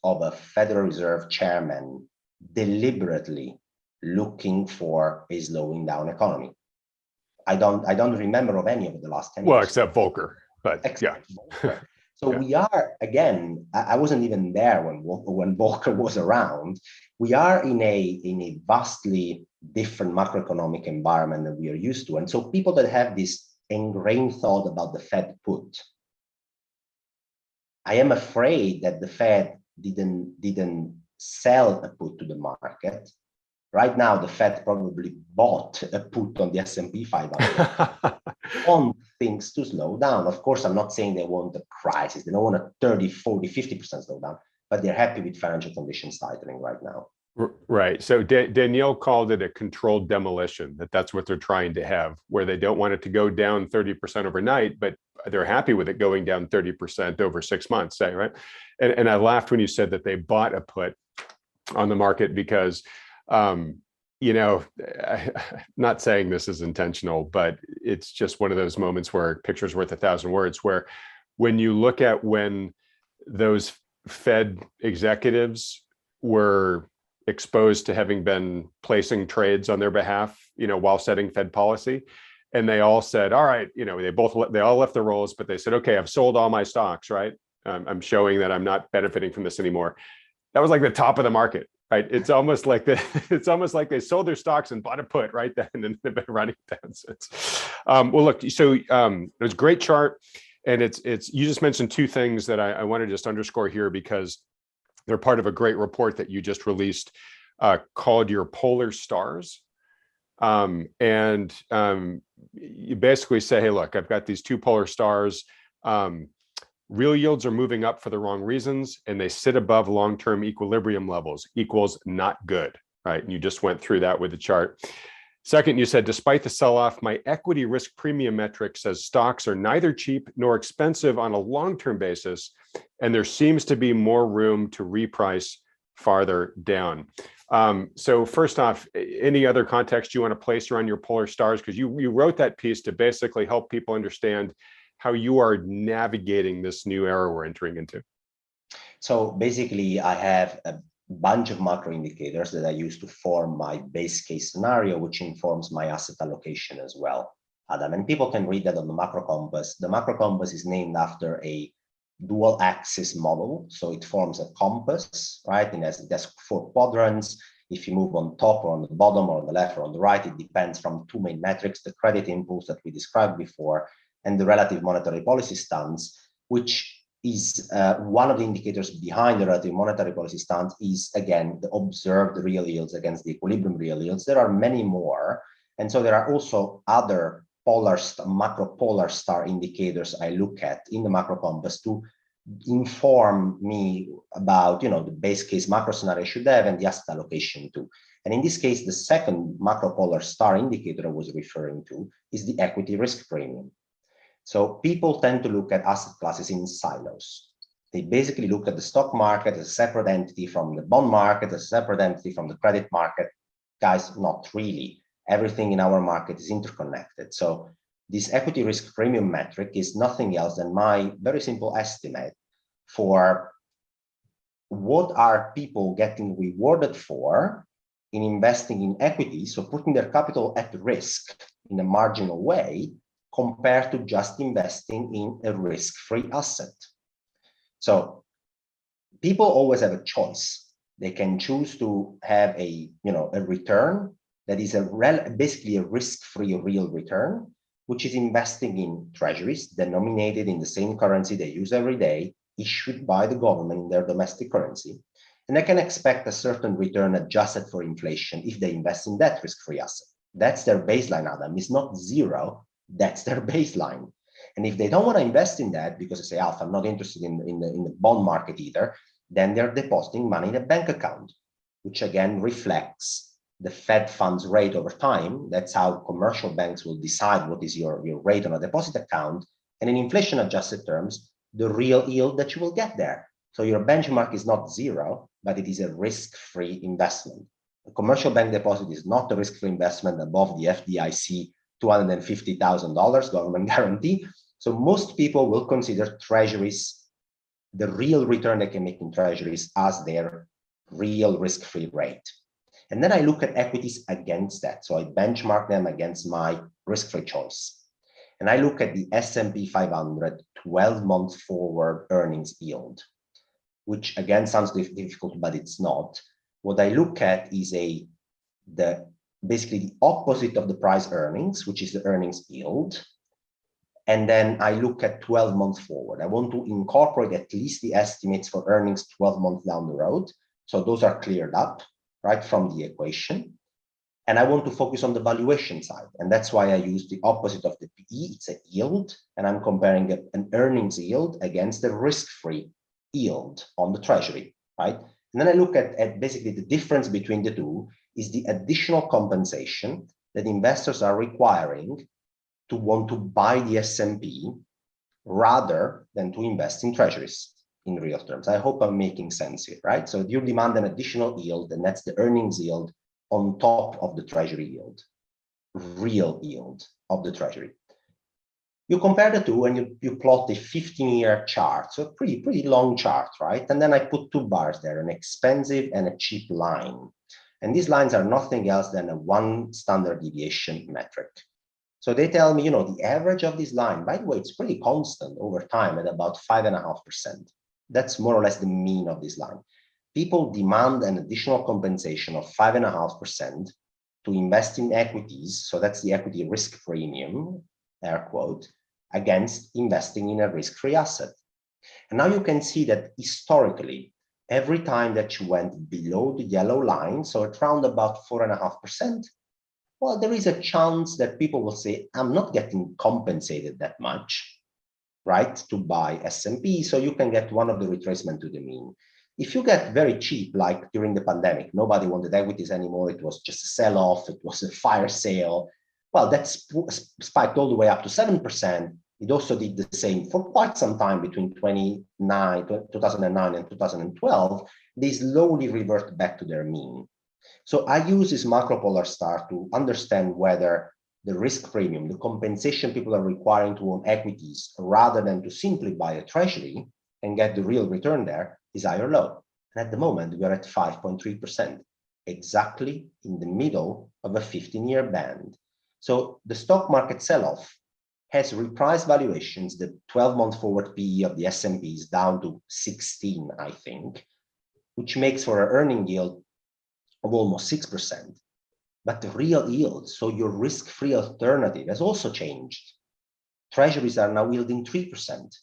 of a Federal Reserve chairman deliberately looking for a slowing down economy? I don't remember of any of the last 10 years. Well, except Volcker, but except Volcker. So we are, again, I wasn't even there when Volcker was around. We are in a vastly different macroeconomic environment than we are used to. And so people that have this ingrained thought about the Fed put, I am afraid that the Fed didn't sell a put to the market. Right now, the Fed probably bought a put on the S&P 500 on things to slow down. Of course, I'm not saying they want a crisis. They don't want a 30, 40, 50% slowdown, but they're happy with financial conditions tightening right now. Right. So Danielle called it a controlled demolition, that's what they're trying to have, where they don't want it to go down 30% overnight, but they're happy with it going down 30% over 6 months, say, right? And I laughed when you said that they bought a put on the market because, you know, not saying this is intentional, but it's just one of those moments where a picture's worth 1,000 words, where when you look at when those Fed executives were exposed to having been placing trades on their behalf, you know, while setting Fed policy. And they all said, all right, you know, they all left their roles, but they said, okay, I've sold all my stocks, right? I'm showing that I'm not benefiting from this anymore. That was like the top of the market, right? It's almost like they sold their stocks and bought a put right then, and they've been running down since. Well, look, so it was a great chart. And it's you just mentioned 2 things that I want to just underscore here, because they're part of a great report that you just released called Your Polar Stars. You basically say, hey, look, I've got these 2 polar stars. Real yields are moving up for the wrong reasons, and they sit above long-term equilibrium levels, equals not good, right? And you just went through that with the chart. Second, you said, despite the sell-off, my equity risk premium metric says stocks are neither cheap nor expensive on a long-term basis, and there seems to be more room to reprice farther down. So first off, any other context you want to place around your polar stars? Because you wrote that piece to basically help people understand how you are navigating this new era we're entering into. So basically, I have a bunch of macro indicators that I use to form my base case scenario, which informs my asset allocation as well, Adam. And people can read that on the Macro Compass. The Macro Compass is named after a dual axis model. So it forms a compass, right? And it has 4 quadrants. If you move on top or on the bottom or on the left or on the right, it depends from 2 main metrics, the credit impulse that we described before, and the relative monetary policy stance, which is one of the indicators behind the relative monetary policy stance is, again, the observed real yields against the equilibrium real yields. There are many more. And so there are also other macro polar star indicators I look at in the Macro Compass to inform me about, you know, the base case macro scenario I should have and the asset allocation too. And in this case, the second macropolar star indicator I was referring to is the equity risk premium. So people tend to look at asset classes in silos. They basically look at the stock market as a separate entity from the bond market, as a separate entity from the credit market. Guys, not really. Everything in our market is interconnected. So this equity risk premium metric is nothing else than my very simple estimate for what are people getting rewarded for in investing in equity, so putting their capital at risk in a marginal way, compared to just investing in a risk-free asset. So people always have a choice. They can choose to have a return that is basically a risk-free real return, which is investing in treasuries denominated in the same currency they use every day, issued by the government in their domestic currency. And they can expect a certain return adjusted for inflation if they invest in that risk-free asset. That's their baseline, Adam. It's not zero. That's their baseline. And if they don't want to invest in that because they say, Alf, I'm not interested in the bond market either, then they're depositing money in a bank account, which again reflects the Fed funds rate over time. That's how commercial banks will decide what is your rate on a deposit account. And in inflation adjusted terms, the real yield that you will get there. So your benchmark is not zero, but it is a risk-free investment. A commercial bank deposit is not a risk-free investment above the FDIC $250,000 government guarantee. So most people will consider treasuries, the real return they can make in treasuries, as their real risk-free rate. And then I look at equities against that. So I benchmark them against my risk-free choice. And I look at the S&P 500 12-month forward earnings yield, which again sounds difficult, but it's not. What I look at is basically the opposite of the price earnings, which is the earnings yield. And then I look at 12 months forward. I want to incorporate at least the estimates for earnings 12 months down the road. So those are cleared up right from the equation. And I want to focus on the valuation side. And that's why I use the opposite of the PE. It's a yield. And I'm comparing an earnings yield against the risk-free yield on the treasury, right? And then I look at basically the difference between the two is the additional compensation that investors are requiring to want to buy the S&P rather than to invest in treasuries in real terms. I hope I'm making sense here, right? So you demand an additional yield, and that's the earnings yield on top of the treasury yield, real yield of the treasury. You compare the two and you plot a 15-year chart, so a pretty long chart, right? And then I put two bars there, an expensive and a cheap line. And these lines are nothing else than a one standard deviation metric. So they tell me, the average of this line, by the way, it's pretty constant over time at about 5.5%. That's more or less the mean of this line. People demand an additional compensation of 5.5% to invest in equities. So that's the equity risk premium, air quote, against investing in a risk-free asset. And now you can see that historically, every time that you went below the yellow line, so at around about 4.5%, well, there is a chance that people will say, I'm not getting compensated that much, right, to buy S&P, so you can get one of the retracement to the mean. If you get very cheap, like during the pandemic, nobody wanted equities anymore, it was just a sell-off, it was a fire sale, well, that spiked all the way up to 7%. It also did the same for quite some time between 2009 and 2012. They slowly revert back to their mean. So I use this macropolar star to understand whether the risk premium, the compensation people are requiring to own equities rather than to simply buy a treasury and get the real return there, is high or low. And at the moment, we are at 5.3%, exactly in the middle of a 15-year band. So the stock market sell-off has repriced valuations. The 12-month forward PE of the S&P is down to 16, I think, which makes for an earning yield of almost 6%. But the real yield, so your risk-free alternative, has also changed. Treasuries are now yielding 3%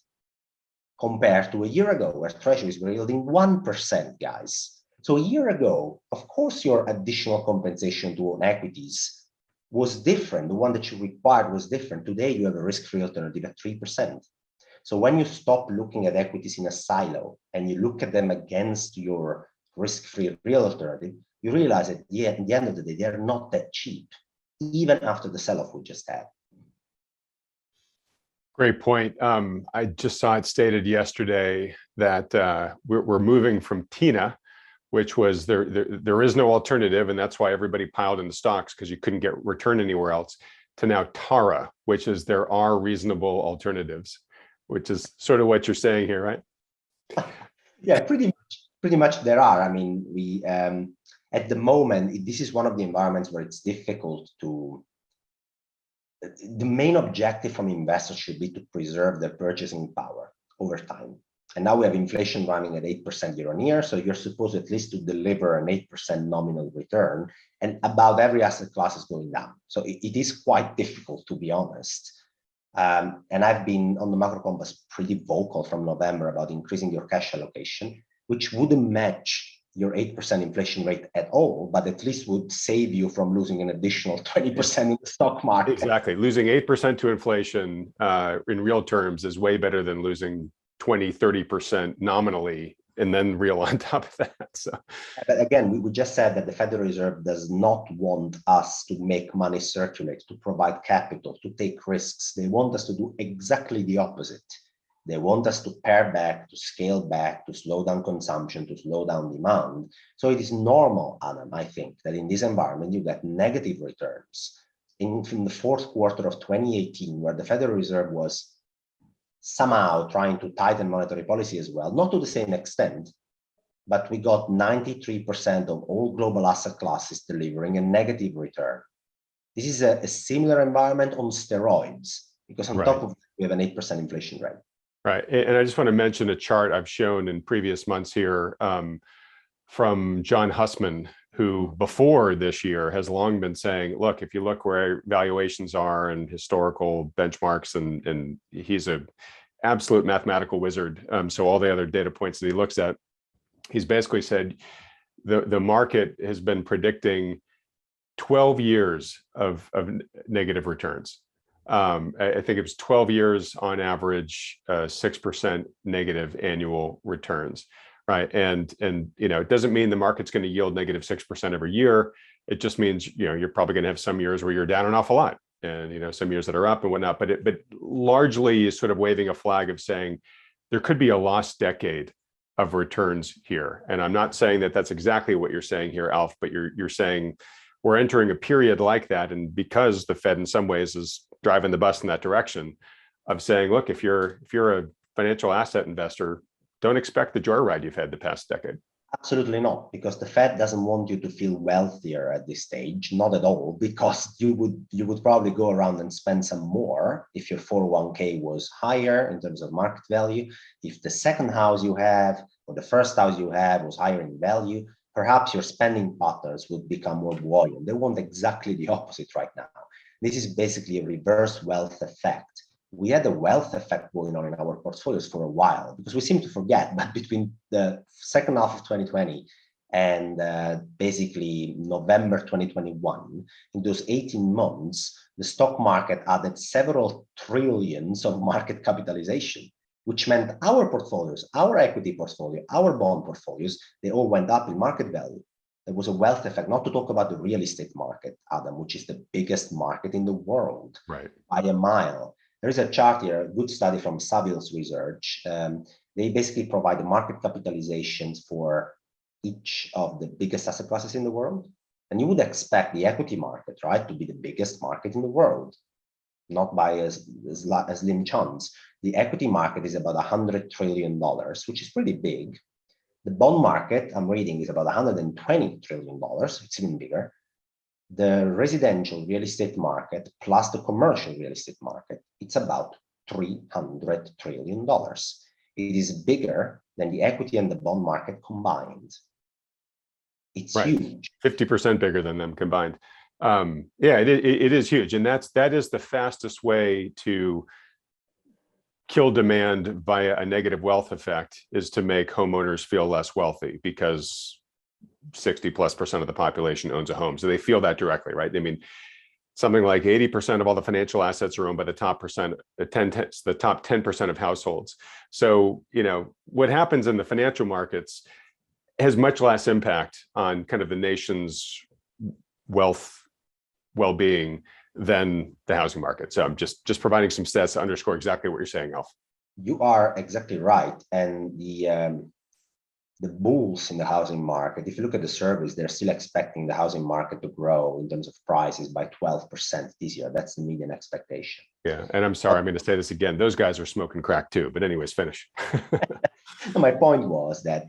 compared to a year ago where treasuries were yielding 1%, guys. So a year ago, of course, your additional compensation to own equities was different. The one that you required was different. Today, you have a risk-free alternative at 3%. So when you stop looking at equities in a silo and you look at them against your risk-free real alternative, you realize at the end of the day, they're not that cheap, even after the sell-off we just had. Great point. I just saw it stated yesterday that we're moving from TINA, which was there is no alternative, and that's why everybody piled into stocks because you couldn't get return anywhere else, to now TARA, which is there are reasonable alternatives, which is sort of what you're saying here, right? Yeah, pretty much there are. I mean, we at the moment, this is one of the environments where it's difficult to. The main objective from investors should be to preserve their purchasing power over time. And now we have inflation running at 8% year on year. So you're supposed at least to deliver an 8% nominal return, and about every asset class is going down. So it is quite difficult, to be honest. And I've been on the Macro Compass pretty vocal from November about increasing your cash allocation, which wouldn't match your 8% inflation rate at all, but at least would save you from losing an additional 20% in the stock market. Exactly. Losing 8% to inflation in real terms is way better than losing 20, 30% nominally and then real on top of that. So, but again, we just said that the Federal Reserve does not want us to make money circulate, to provide capital, to take risks. They want us to do exactly the opposite. They want us to pare back, to scale back, to slow down consumption, to slow down demand. So it is normal, Adam, I think, that in this environment, you get negative returns. In the fourth quarter of 2018, where the Federal Reserve was somehow trying to tighten monetary policy as well, not to the same extent, but we got 93% of all global asset classes delivering a negative return. This is a similar environment on steroids, because on top of it, we have an 8% inflation rate. Right. And I just want to mention a chart I've shown in previous months here from John Hussman, who before this year has long been saying, look, if you look where valuations are and historical benchmarks, and he's an absolute mathematical wizard. So all the other data points that he looks at, he's basically said the market has been predicting 12 years of negative returns. I think it was 12 years on average, 6% negative annual returns, right? And it doesn't mean the market's going to yield negative 6% every year. It just means you're probably going to have some years where you're down an awful lot, and some years that are up and whatnot. But largely is sort of waving a flag of saying there could be a lost decade of returns here. And I'm not saying that that's exactly what you're saying here, Alf, but you're saying we're entering a period like that, and because the Fed in some ways is driving the bus in that direction of saying, look, if you're a financial asset investor, don't expect the joyride you've had the past decade. Absolutely not, because the Fed doesn't want you to feel wealthier at this stage, not at all, because you would probably go around and spend some more if your 401k was higher in terms of market value. If the second house you have or the first house you have was higher in value, perhaps your spending patterns would become more buoyant. They want exactly the opposite right now. This is basically a reverse wealth effect. We had a wealth effect going on in our portfolios for a while, because we seem to forget, but between the second half of 2020 and basically November 2021, in those 18 months, the stock market added several trillions of market capitalization, which meant our portfolios, our equity portfolio, our bond portfolios, they all went up in market value. There was a wealth effect, not to talk about the real estate market, Adam, which is the biggest market in the world, right, by a mile. There is a chart here, a good study from Powells research. They basically provide the market capitalizations for each of the biggest asset classes in the world. And you would expect the equity market, right, to be the biggest market in the world, not by a slim chance. The equity market is about $100 trillion, which is pretty big. The bond market, I'm reading, is about $120 trillion. It's even bigger. The residential real estate market plus the commercial real estate market, it's about $300 trillion. It is bigger than the equity and the bond market combined. It's huge. 50% bigger than them combined. It is huge. And that is the fastest way to kill demand via a negative wealth effect, is to make homeowners feel less wealthy, because 60+% of the population owns a home. So they feel that directly, right? I mean, something like 80% of all the financial assets are owned by the top 10% of households. So, what happens in the financial markets, has much less impact on kind of the nation's well-being than the housing market. So I'm just providing some stats to underscore exactly what you're saying, Alf. You are exactly right. And the bulls in the housing market, if you look at the surveys, they're still expecting the housing market to grow in terms of prices by 12% this year. That's the median expectation. Yeah, and I'm sorry, I'm going to say this again. Those guys are smoking crack too. But anyways, finish. My point was that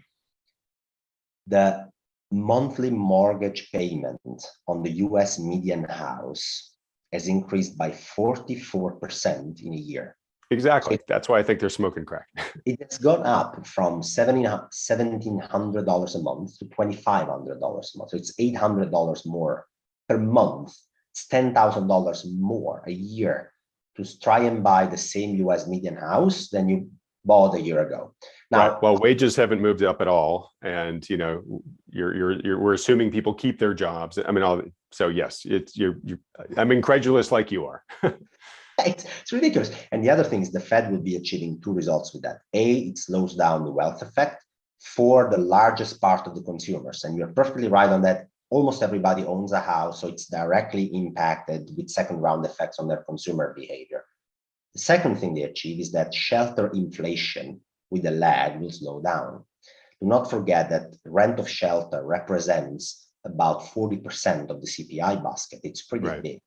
the monthly mortgage payment on the US median house has increased by 44% in a year. Exactly. That's why I think they're smoking crack. It has gone up from $1,700 a month to $2,500 a month. So it's $800 more per month. It's $10,000 more a year to try and buy the same US median house than you bought a year ago. Now, right. Well, wages haven't moved up at all, and we're assuming people keep their jobs. I mean, so yes, I'm incredulous like you are. It's ridiculous. And the other thing is the Fed will be achieving two results with that. A, it slows down the wealth effect for the largest part of the consumers. And you're perfectly right on that. Almost everybody owns a house, so it's directly impacted with second round effects on their consumer behavior. The second thing they achieve is that shelter inflation with a lag will slow down. Do not forget that rent of shelter represents about 40% of the CPI basket. It's pretty big.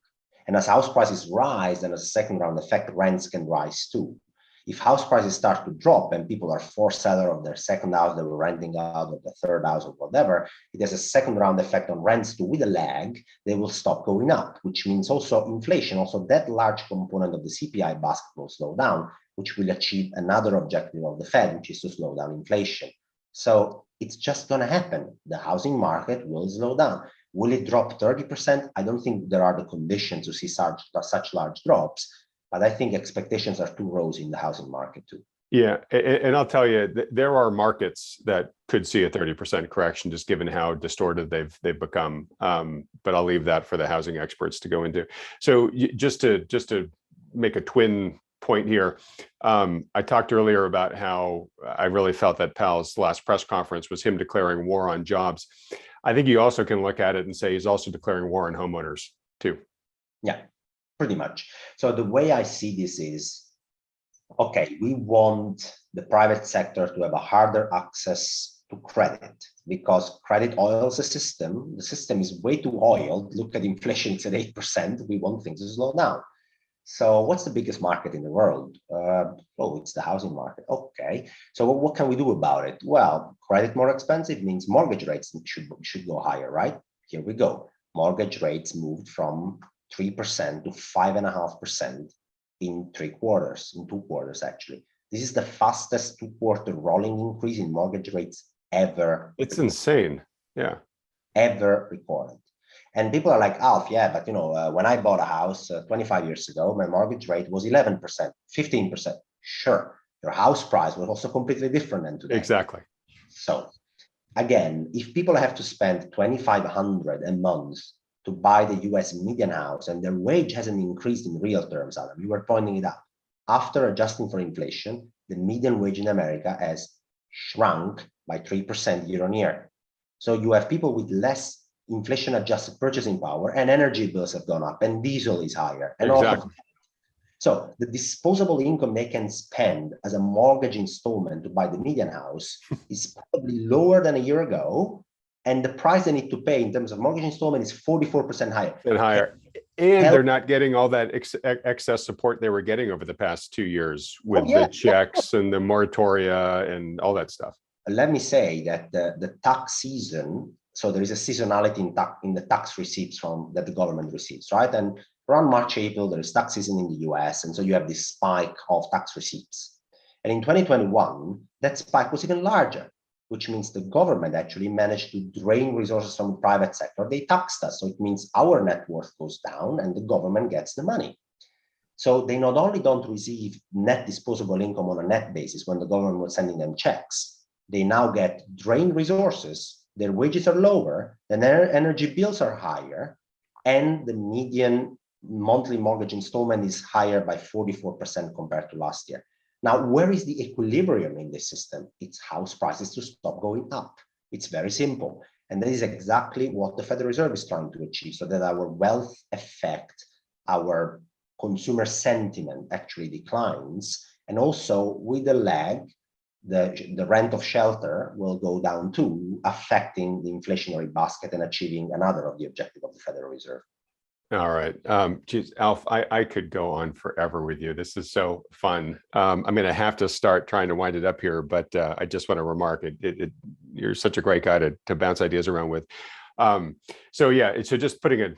And as house prices rise, and as a second round effect, rents can rise too. If house prices start to drop and people are forced seller of their second house, they were renting out of the third house or whatever, it has a second round effect on rents too. With a lag, they will stop going up, which means also inflation, also that large component of the CPI basket will slow down, which will achieve another objective of the Fed, which is to slow down inflation. So it's just going to happen. The housing market will slow down. Will it drop 30%? I don't think there are the conditions to see such large drops, but I think expectations are too rosy in the housing market too. Yeah, and I'll tell you, there are markets that could see a 30% correction, just given how distorted they've become. But I'll leave that for the housing experts to go into. So just to make a twin point here, I talked earlier about how I really felt that Powell's last press conference was him declaring war on jobs. I think you also can look at it and say he's also declaring war on homeowners too. Yeah, pretty much. So the way I see this is, okay, we want the private sector to have a harder access to credit because credit oils the system. The system is way too oiled. Look at inflation, it's at 8%. We want things to slow down. So what's the biggest market in the world? It's the housing market. Okay, so what can we do about it? Well, credit more expensive means mortgage rates should go higher, right? Here we go. Mortgage rates moved from 3% to 5.5% in 2 quarters actually. This is the fastest 2-quarter rolling increase in mortgage rates ever. It's insane. Yeah. Ever recorded. And people are like, Alf, yeah, but when I bought a house 25 years ago, my mortgage rate was 11%, 15%. Sure, your house price was also completely different than today. Exactly. So again, if people have to spend $2,500 a month to buy the US median house and their wage hasn't increased in real terms, Adam, you were pointing it out. After adjusting for inflation, the median wage in America has shrunk by 3% year on year. So you have people with less inflation-adjusted purchasing power, and energy bills have gone up, and diesel is higher. And exactly. So the disposable income they can spend as a mortgage installment to buy the median house is probably lower than a year ago, and the price they need to pay in terms of mortgage installment is 44% higher. And higher. And they're not getting all that excess support they were getting over the past 2 years with the checks and the moratoria and all that stuff. Let me say that the tax season, so there is a seasonality in the tax receipts that the government receives, right? And around March, April, there is tax season in the US. And so you have this spike of tax receipts. And in 2021, that spike was even larger, which means the government actually managed to drain resources from the private sector. They taxed us. So it means our net worth goes down and the government gets the money. So they not only don't receive net disposable income on a net basis when the government was sending them checks, they now get drained resources. Their wages are lower, then their energy bills are higher, and the median monthly mortgage installment is higher by 44% compared to last year. Now, where is the equilibrium in this system? It's house prices to stop going up. It's very simple. And that is exactly what the Federal Reserve is trying to achieve, so that our wealth effect, our consumer sentiment actually declines. And also with the lag, the rent of shelter will go down too, affecting the inflationary basket and achieving another of the objectives of the Federal Reserve. All right. Geez, Alf, I could go on forever with you. This is so fun. I'm going to have to start trying to wind it up here, but I just want to remark you're such a great guy to bounce ideas around with. So just putting an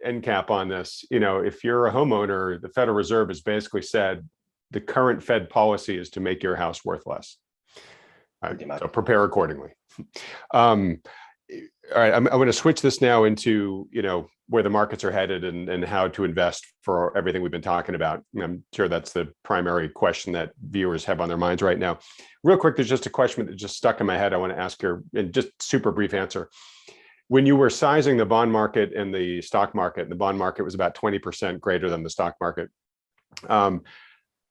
end cap on this, if you're a homeowner, the Federal Reserve has basically said the current Fed policy is to make your house worth less. So prepare accordingly. All right, I'm going to switch this now into, where the markets are headed and how to invest for everything we've been talking about. I'm sure that's the primary question that viewers have on their minds right now. Real quick, there's just a question that just stuck in my head. I want to ask her in just super brief answer. When you were sizing the bond market and the stock market, the bond market was about 20% greater than the stock market.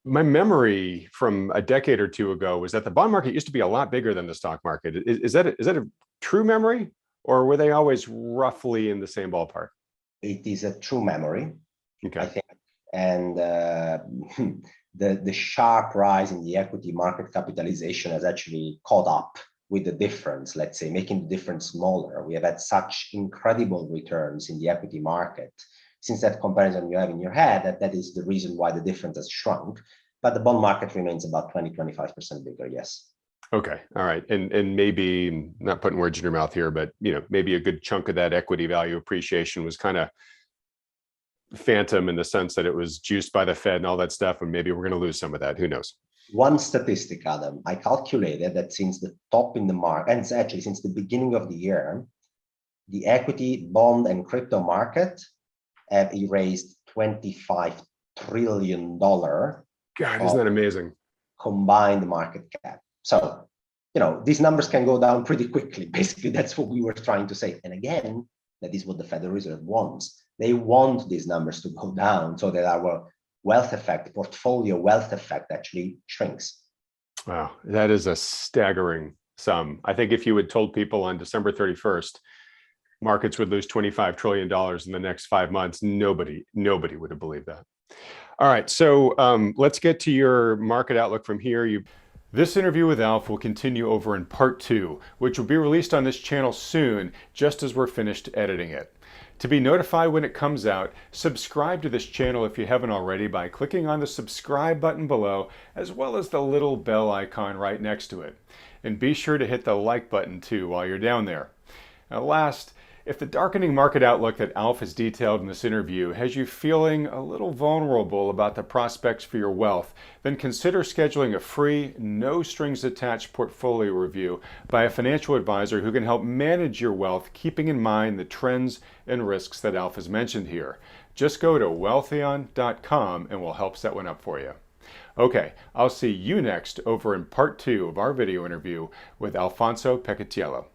My memory from a decade or two ago was that the bond market used to be a lot bigger than the stock market. Is that a true memory, or were they always roughly in the same ballpark? It is a true memory, okay. I think. And the sharp rise in the equity market capitalization has actually caught up with the difference, let's say, making the difference smaller. We have had such incredible returns in the equity market. Since that comparison you have in your head, that is the reason why the difference has shrunk. But the bond market remains about 20-25% bigger, yes. Okay, all right. And maybe, not putting words in your mouth here, but maybe a good chunk of that equity value appreciation was kind of phantom in the sense that it was juiced by the Fed and all that stuff, and maybe we're going to lose some of that. Who knows? One statistic, Adam, I calculated that since the top in the market, and actually since the beginning of the year, the equity, bond, and crypto market have erased $25 trillion. God, isn't that amazing? Combined market cap. So, these numbers can go down pretty quickly. Basically, that's what we were trying to say. And again, that is what the Federal Reserve wants. They want these numbers to go down so that our wealth effect, portfolio wealth effect, actually shrinks. Wow, that is a staggering sum. I think if you had told people on December 31st, markets would lose $25 trillion in the next 5 months, nobody would have believed that. All right, so let's get to your market outlook from here. This interview with Alf will continue over in part 2, which will be released on this channel soon, just as we're finished editing it. To be notified when it comes out, subscribe to this channel if you haven't already by clicking on the subscribe button below, as well as the little bell icon right next to it. And be sure to hit the like button too while you're down there. Now last, if the darkening market outlook that Alf has detailed in this interview has you feeling a little vulnerable about the prospects for your wealth, then consider scheduling a free, no-strings-attached portfolio review by a financial advisor who can help manage your wealth, keeping in mind the trends and risks that Alf has mentioned here. Just go to Wealthion.com and we'll help set one up for you. Okay, I'll see you next over in part 2 of our video interview with Alfonso Peccatiello.